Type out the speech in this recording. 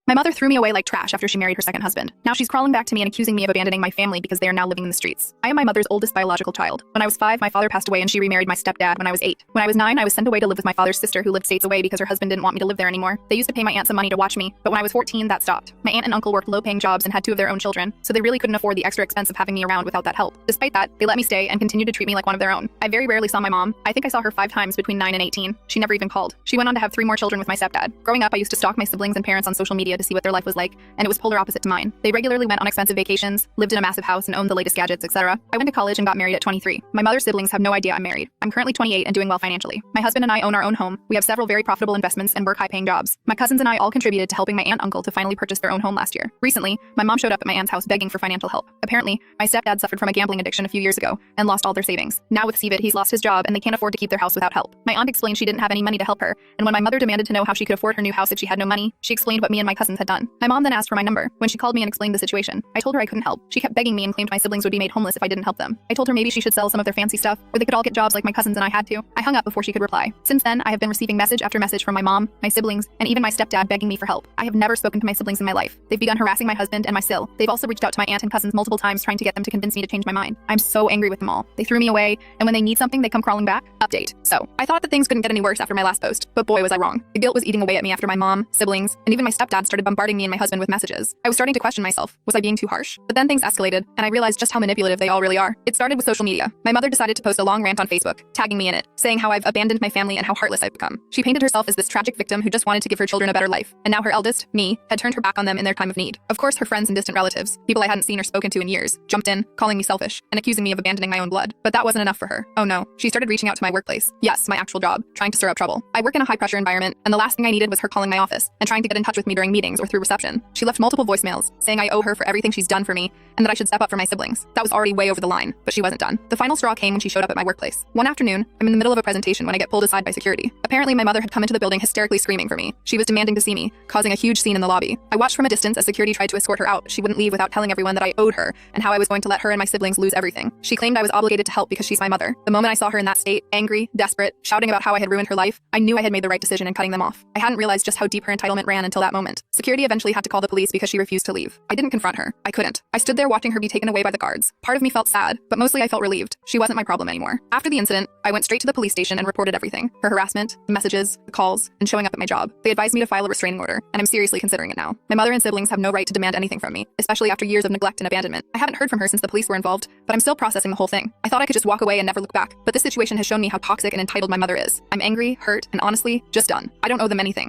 My mother threw me away like trash after she married her second husband. Now she's crawling back to me and accusing me of abandoning my family because they are now living in the streets. I am my mother's oldest biological child. When I was 5, my father passed away and she remarried my stepdad when I was 8. When I was 9, I was sent away to live with my father's sister who lived states away because her husband didn't want me to live there anymore. They used to pay my aunt some money to watch me, but when I was 14, that stopped. My aunt and uncle worked low-paying jobs and had 2 of their own children, so they really couldn't afford the extra expense of having me around without that help. Despite that, they let me stay and continued to treat me like one of their own. I very rarely saw my mom. I think I saw her 5 times between 9 and 18. She never even called. She went on to have 3 more children with my stepdad. Growing up, I used to stalk my siblings and parents on social media to see what their life was like, and it was polar opposite to mine. They regularly went on expensive vacations, lived in a massive house, and owned the latest gadgets, etc. I went to college and got married at 23. My mother's siblings have no idea I'm married. I'm currently 28 and doing well financially. My husband and I own our own home. We have several very profitable investments and work high-paying jobs. My cousins and I all contributed to helping my aunt and uncle to finally purchase their own home last year. Recently, my mom showed up at my aunt's house begging for financial help. Apparently, my stepdad suffered from a gambling addiction a few years ago and lost all their savings. Now with CVID, he's lost his job and they can't afford to keep their house without help. My aunt explained she didn't have any money to help her, and when my mother demanded to know how she could afford her new house if she had no money, she explained what me and my cousins had done. My mom then asked for my number. When she called me and explained the situation, I told her I couldn't help. She kept begging me and claimed my siblings would be made homeless if I didn't help them. I told her maybe she should sell some of their fancy stuff, or they could all get jobs like my cousins and I had to. I hung up before she could reply. Since then, I have been receiving message after message from my mom, my siblings, and even my stepdad begging me for help. I have never spoken to my siblings in my life. They've begun harassing my husband and my sil. They've also reached out to my aunt and cousins multiple times trying to get them to convince me to change my mind. I'm so angry with them all. They threw me away, and when they need something, they come crawling back. Update. So, I thought that things couldn't get any worse after my last post, but boy was I wrong. The guilt was eating away at me after my mom, siblings, and even my stepdad started bombarding me and my husband with messages. I was starting to question myself. Was I being too harsh? But then things escalated, and I realized just how manipulative they all really are. It started with social media. My mother decided to post a long rant on Facebook, tagging me in it, saying how I've abandoned my family and how heartless I've become. She painted herself as this tragic victim who just wanted to give her children a better life, and now her eldest, me, had turned her back on them in their time of need. Of course, her friends and distant relatives, people I hadn't seen or spoken to in years, jumped in, calling me selfish, and accusing me of abandoning my own blood. But that wasn't enough for her. Oh no, she started reaching out to my workplace. Yes, my actual job, trying to stir up trouble. I work in a high-pressure environment, and the last thing I needed was her calling my office and trying to get in touch with me during meetings or through reception. She left multiple voicemails, saying I owe her for everything she's done for me, and that I should step up for my siblings. That was already way over the line, but she wasn't done. The final straw came when she showed up at my workplace. One afternoon, I'm in the middle of a presentation when I get pulled aside by security. Apparently, my mother had come into the building hysterically screaming for me. She was demanding to see me, causing a huge scene in the lobby. I watched from a distance as security tried to escort her out. She wouldn't leave without telling everyone that I owed her and how I was going to let her and my siblings lose everything. She claimed I was obligated to help because she's my mother. The moment I saw her in that state, angry, desperate, shouting about how I had ruined her life, I knew I had made the right decision in cutting them off. I hadn't realized just how deep her entitlement ran until that moment. Security eventually had to call the police because she refused to leave. I didn't confront her. I couldn't. I stood there watching her be taken away by the guards. Part of me felt sad, but mostly I felt relieved. She wasn't my problem anymore. After the incident, I went straight to the police station and reported everything. Her harassment, the messages, the calls, and showing up at my job. They advised me to file a restraining order, and I'm seriously considering it now. My mother and siblings have no right to demand anything from me, especially after years of neglect and abandonment. I haven't heard from her since the police were involved, but I'm still processing the whole thing. I thought I could just walk away and never look back, but this situation has shown me how toxic and entitled my mother is. I'm angry, hurt, and honestly, just done. I don't owe them anything.